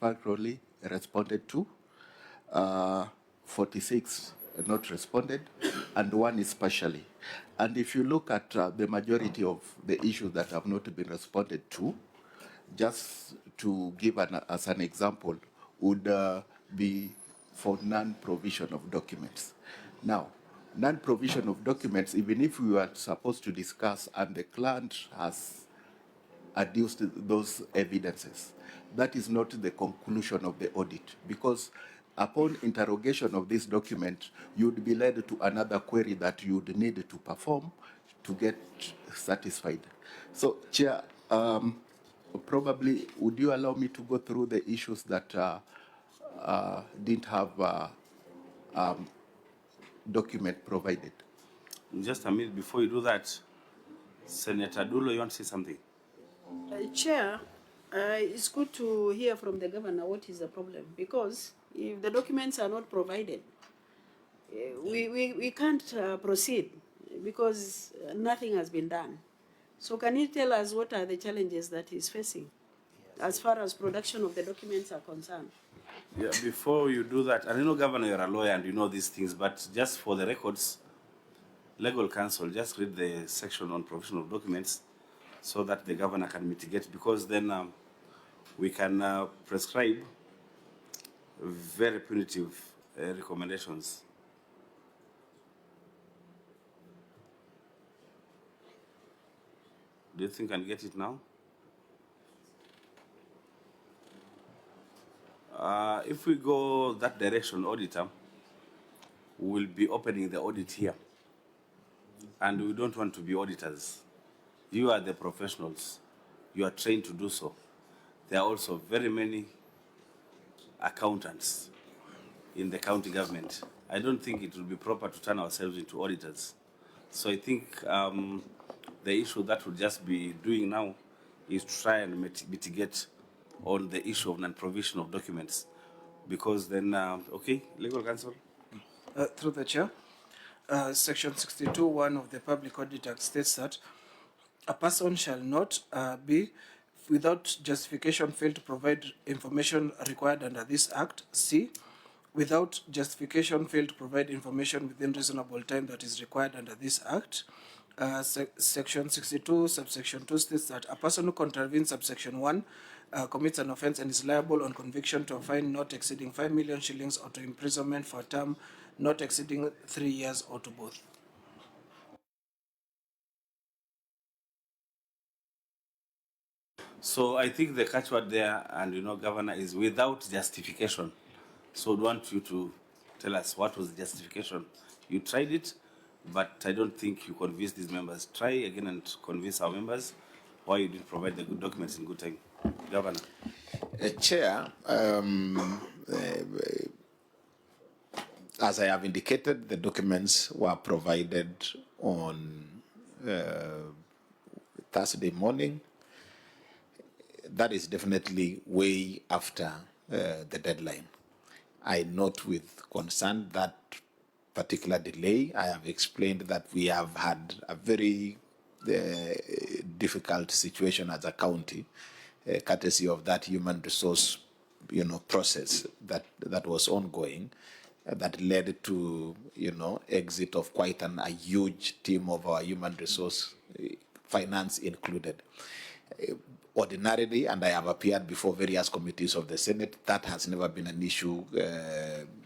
satisfactorily responded to, 46 not responded, and 1 is partially. And if you look at the majority of the issues that have not been responded to, just to give as an example, would be for non-provision of documents. Now, non-provision of documents, even if we were supposed to discuss and the client has adduced those evidences, that is not the conclusion of the audit, because upon interrogation of this document, you would be led to another query that you would need to perform to get satisfied. So, Chair, probably would you allow me to go through the issues that didn't have document provided? Just a minute before you do that, Senator Dulo, you want to say something? Chair, it's good to hear from the governor what is the problem, because if the documents are not provided, we can't proceed because nothing has been done. So can you tell us what are the challenges that he's facing as far as production of the documents are concerned? Yeah, before you do that, and I know, Governor, you're a lawyer and you know these things, but just for the records, legal counsel, just read the section on provision of documents so that the governor can mitigate, because then we can prescribe very punitive recommendations. Do you think I can get it now? If we go that direction, auditor, we'll be opening the audit here. And we don't want to be auditors. You are the professionals. You are trained to do so. There are also very many accountants in the county government. I don't think it will be proper to turn ourselves into auditors. So I think the issue that we'll just be doing now is to try and mitigate on the issue of non-provision of documents. Because then, okay, legal counsel? Through the chair, section 62(1) of the Public Audit Act states that a person shall not be without justification fail to provide information required under this act. C, without justification fail to provide information within reasonable time that is required under this act. Section 62, subsection 2 states that a person who contravenes subsection 1 commits an offence and is liable on conviction to a fine not exceeding 5 million shillings or to imprisonment for a term not exceeding 3 years or to both. So I think the catchword there, and you know, Governor, is without justification. So I want you to tell us what was the justification. You tried it, but I don't think you convinced these members. Try again and convince our members why you didn't provide the good documents in good time. Governor. Chair, as I have indicated, the documents were provided on Thursday morning. That is definitely way after the deadline. I note with concern that particular delay. I have explained that we have had a very difficult situation as a county, courtesy of that human resource, process that was ongoing, that led to, exit of quite a huge team of our human resource, finance included. Ordinarily, and I have appeared before various committees of the Senate, that has never been an issue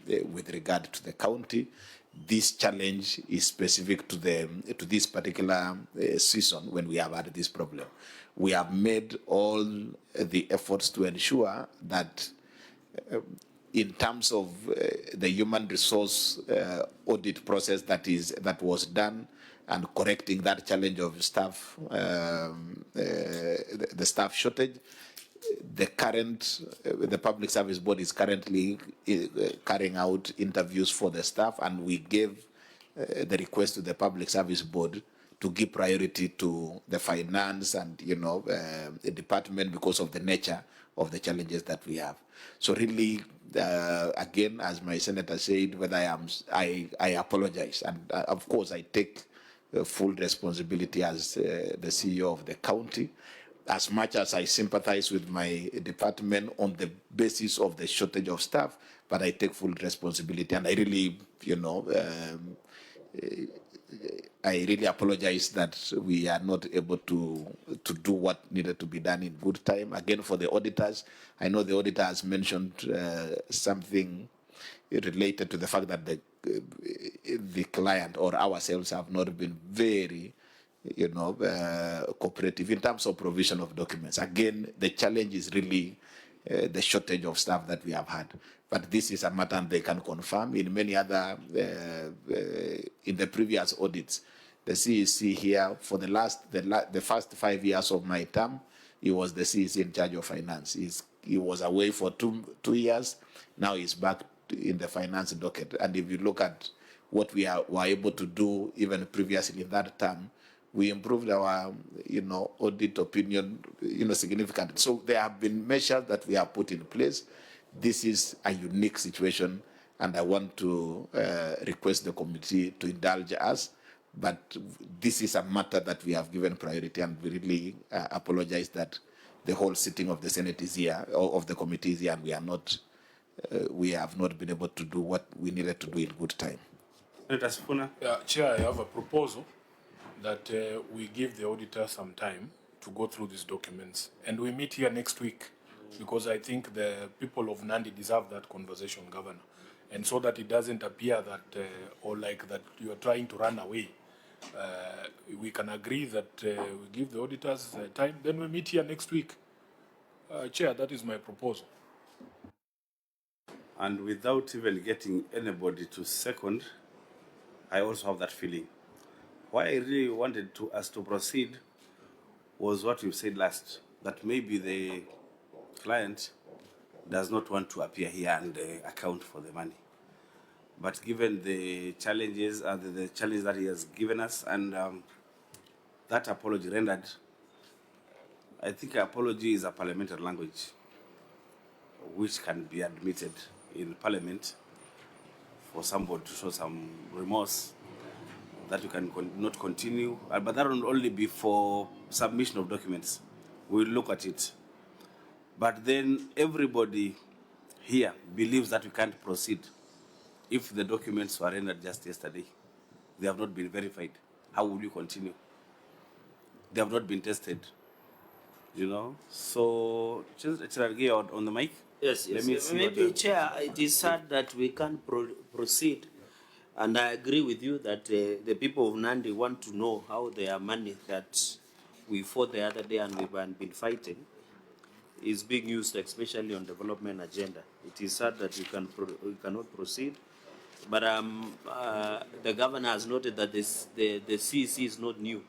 with regard to the county. This challenge is specific to this particular season when we have had this problem. We have made all the efforts to ensure that in terms of the human resource audit process that was done, and correcting that challenge of staff, the staff shortage, the Public Service Board is currently carrying out interviews for the staff, and we gave the request to the Public Service Board to give priority to the finance and the department because of the nature of the challenges that we have. So really, again, as my senator said, whether I apologize, and of course I take full responsibility as the CEO of the county. as much as I sympathize with my department on the basis of the shortage of staff, but I take full responsibility, and I really, I really apologize that we are not able to do what needed to be done in good time. Again, for the auditors, I know the auditor has mentioned something related to the fact that the client or ourselves have not been very, cooperative in terms of provision of documents. Again, the challenge is really the shortage of staff that we have had. But this is a matter they can confirm. In many other, in the previous audits, the CEC here for the first 5 years of my term, he was the CEC in charge of finance. He was away for two years. Now he's back in the finance docket. And if you look at what we were able to do even previously in that term, we improved our, audit opinion, significantly. So there have been measures that we have put in place. This is a unique situation, and I want to request the committee to indulge us. But this is a matter that we have given priority, and we really apologize that the whole sitting of the Senate is here, or of the committee is here, and we have not been able to do what we needed to do in good time. Chair, I have a proposal that we give the auditor some time to go through these documents, and we meet here next week, because I think the people of Nandi deserve that conversation, Governor, and so that it doesn't appear that or like that you are trying to run away. We can agree that we give the auditors time, then we meet here next week. Chair, that is my proposal. And without even getting anybody to second, I also have that feeling. Why I really wanted us to proceed was what you said last, that maybe the client does not want to appear here and account for the money. But given the challenges and the challenge that he has given us, and that apology rendered, I think apology is a parliamentary language which can be admitted in Parliament for somebody to show some remorse that you can not continue, but that will only be for submission of documents. We'll look at it. But then everybody here believes that we can't proceed if the documents were rendered just yesterday. They have not been verified. How will you continue? They have not been tested. So, Chirargi on the mic. Yes. Maybe, Chair, it is sad that we can't proceed. And I agree with you that the people of Nandi want to know how their money that we fought the other day and we've been fighting is being used, especially on development agenda. It is sad that we cannot proceed. But the governor has noted that the CEC is not new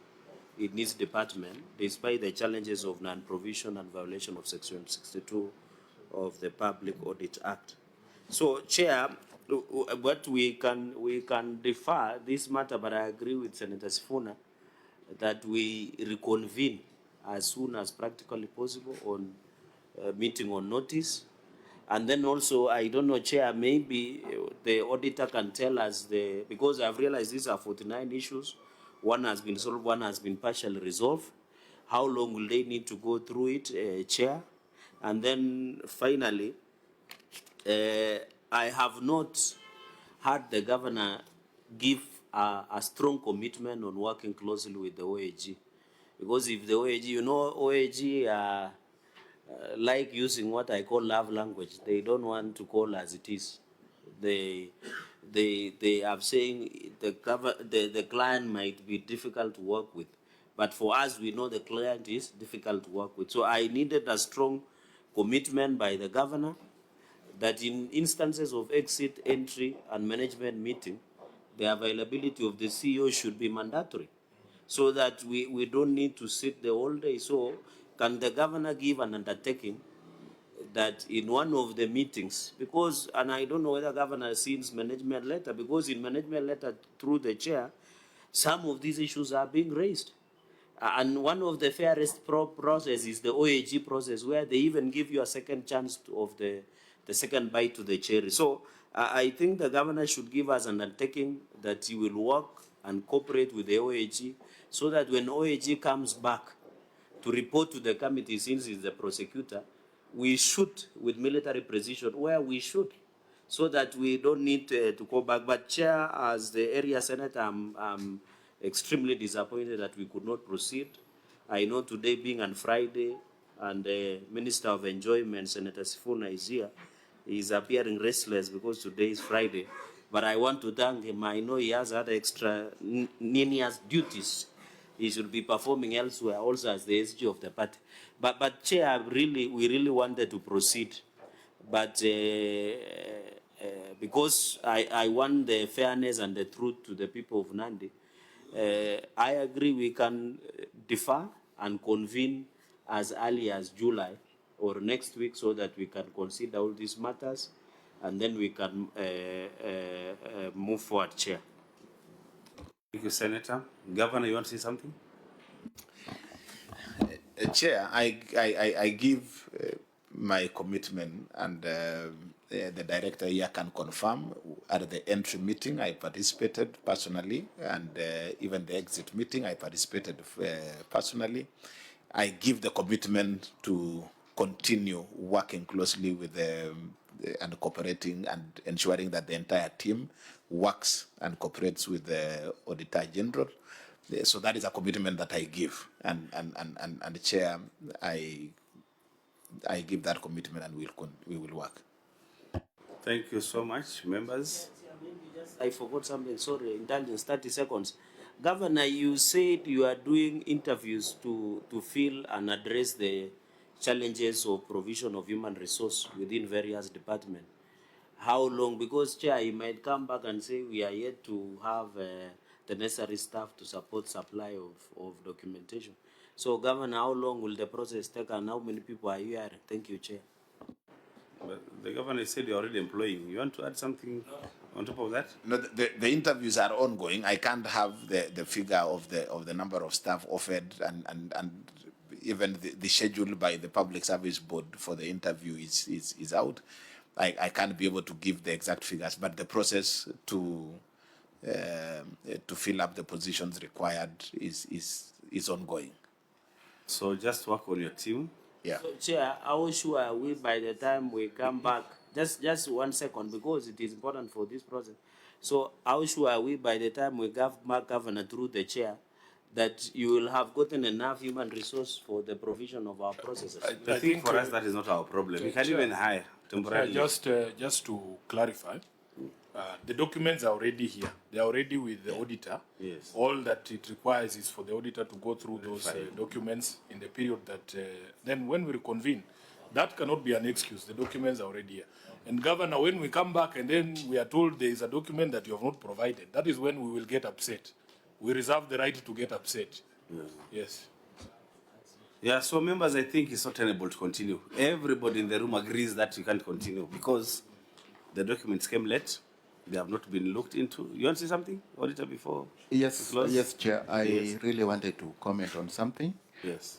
in this department, despite the challenges of non-provision and violation of Section 62 of the Public Audit Act. So, Chair, but we can defer this matter, but I agree with Senator Sifuna that we reconvene as soon as practically possible on meeting on notice. And then also, I don't know, Chair, maybe the auditor can tell us because I've realized these are 49 issues. One has been solved, one has been partially resolved. How long will they need to go through it, Chair? And then finally, I have not heard the governor give a strong commitment on working closely with the OAG. Because if the OAG, OAG like using what I call love language. They don't want to call as it is. They are saying the client might be difficult to work with. But for us, we know the client is difficult to work with. So I needed a strong commitment by the governor that in instances of exit, entry, and management meeting, the availability of the CEO should be mandatory so that we don't need to sit the whole day. So can the governor give an undertaking that in one of the meetings, because, and I don't know whether governor has seen management letter, because in management letter through the chair, some of these issues are being raised. And one of the fairest process is the OAG process, where they even give you a second chance of the second bite to the cherry. So I think the governor should give us an undertaking that he will work and cooperate with the OAG so that when OAG comes back, to report to the committee, since he's the prosecutor, we shoot with military precision where we should, so that we don't need to go back. But Chair, as the area senator, I'm extremely disappointed that we could not proceed. I know today being on Friday, and the Minister of Enjoyment, Senator Sifuna, is here. He's appearing restless because today is Friday. But I want to thank him. I know he has other extraneous duties he should be performing elsewhere, also as the SG of the party. But Chair, we really wanted to proceed. But because I want the fairness and the truth to the people of Nandi, I agree we can defer and convene as early as July or next week, so that we can consider all these matters, and then we can move forward, Chair. Thank you, Senator. Governor, you want to say something? Chair, I give my commitment, and the director here can confirm. At the entry meeting, I participated personally, and even the exit meeting, I participated personally. I give the commitment to continue working closely with and cooperating and ensuring that the entire team works and cooperates with the Auditor General. So that is a commitment that I give, and Chair, I give that commitment, and we will work. Thank you so much, members. I forgot something, sorry, indulgence, 30 seconds. Governor, you said you are doing interviews to fill and address the challenges of provision of human resource within various departments. How long? Because, Chair, you might come back and say we are yet to have the necessary staff to support supply of documentation. So, Governor, how long will the process take, and how many people are you hiring? Thank you, Chair. But the governor said you're already employing. You want to add something on top of that? No, the interviews are ongoing. I can't have the figure of the number of staff offered, and even the schedule by the Public Service Board for the interview is out. I can't be able to give the exact figures, but the process to fill up the positions required is ongoing. So just work on your team. Yeah. So, Chair, how sure are we by the time we come back? Just 1 second, because it is important for this process. So, how sure are we by the time we have Governor through the chair that you will have gotten enough human resource for the provision of our processes? I think for us that is not our problem. We can even hire temporarily. Just to clarify, the documents are already here. They are already with the auditor. Yes. All that it requires is for the auditor to go through those documents in the period that, then when we reconvene, that cannot be an excuse. The documents are already here. And Governor, when we come back and then we are told there is a document that you have not provided, that is when we will get upset. We reserve the right to get upset. Yeah. Yes. Yeah, so members, I think it's not tenable to continue. Everybody in the room agrees that you can't continue because the documents came late. They have not been looked into. You want to say something, Auditor, before? Yes, yes, Chair. I really wanted to comment on something. Yes.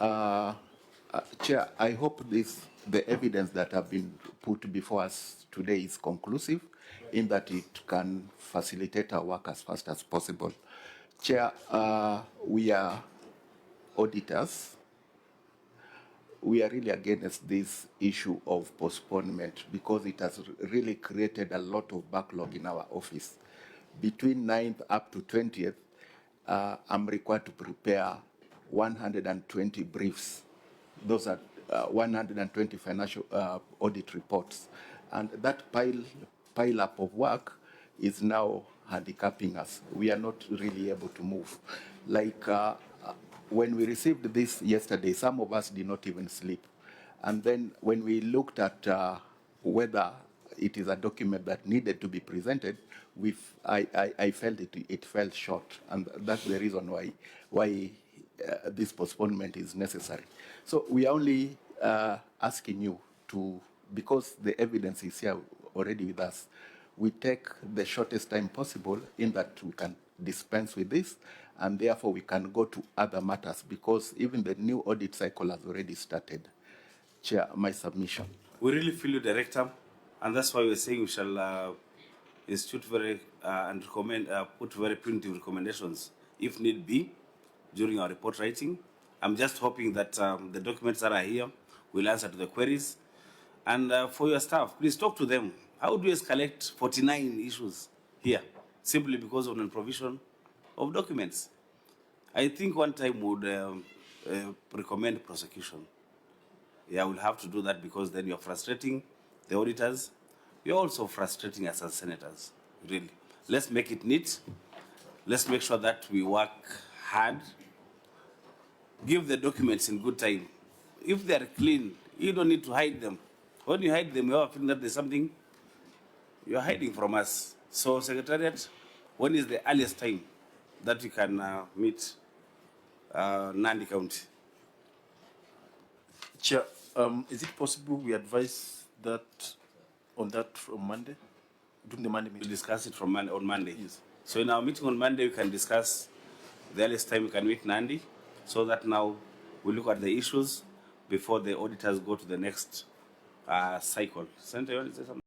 Chair, I hope the evidence that have been put before us today is conclusive, in that it can facilitate our work as fast as possible. Chair, we are auditors. We are really against this issue of postponement because it has really created a lot of backlog in our office. Between 9th up to 20th, I'm required to prepare 120 briefs. Those are 120 financial audit reports. And that pile up of work is now handicapping us. We are not really able to move. Like when we received this yesterday, some of us did not even sleep. And then when we looked at whether it is a document that needed to be presented, I felt it fell short. And that's the reason why this postponement is necessary. So we are only asking you to, because the evidence is here already with us, we take the shortest time possible in that we can dispense with this, and therefore we can go to other matters, because even the new audit cycle has already started. Chair, my submission. We really feel you, Director, and that's why we're saying we shall institute and recommend, put very punitive recommendations, if need be, during our report writing. I'm just hoping that the documents that are here will answer to the queries. And for your staff, please talk to them. How do you escalate 49 issues here simply because of non-provision of documents? I think one time would recommend prosecution. Yeah, we'll have to do that because then you're frustrating the auditors. You're also frustrating us as senators, really. Let's make it neat. Let's make sure that we work hard. Give the documents in good time. If they're clean, you don't need to hide them. When you hide them, you have a feeling that there's something you're hiding from us. So, Secretariat, when is the earliest time that you can meet Nandi County? Chair, is it possible we advise that on that from Monday, during the Monday We'll meeting? discuss it from on Monday. Yes. So in our meeting on Monday, we can discuss the earliest time we can meet Nandi, so that now we look at the issues before the auditors go to the next cycle. Senator, you want to say something?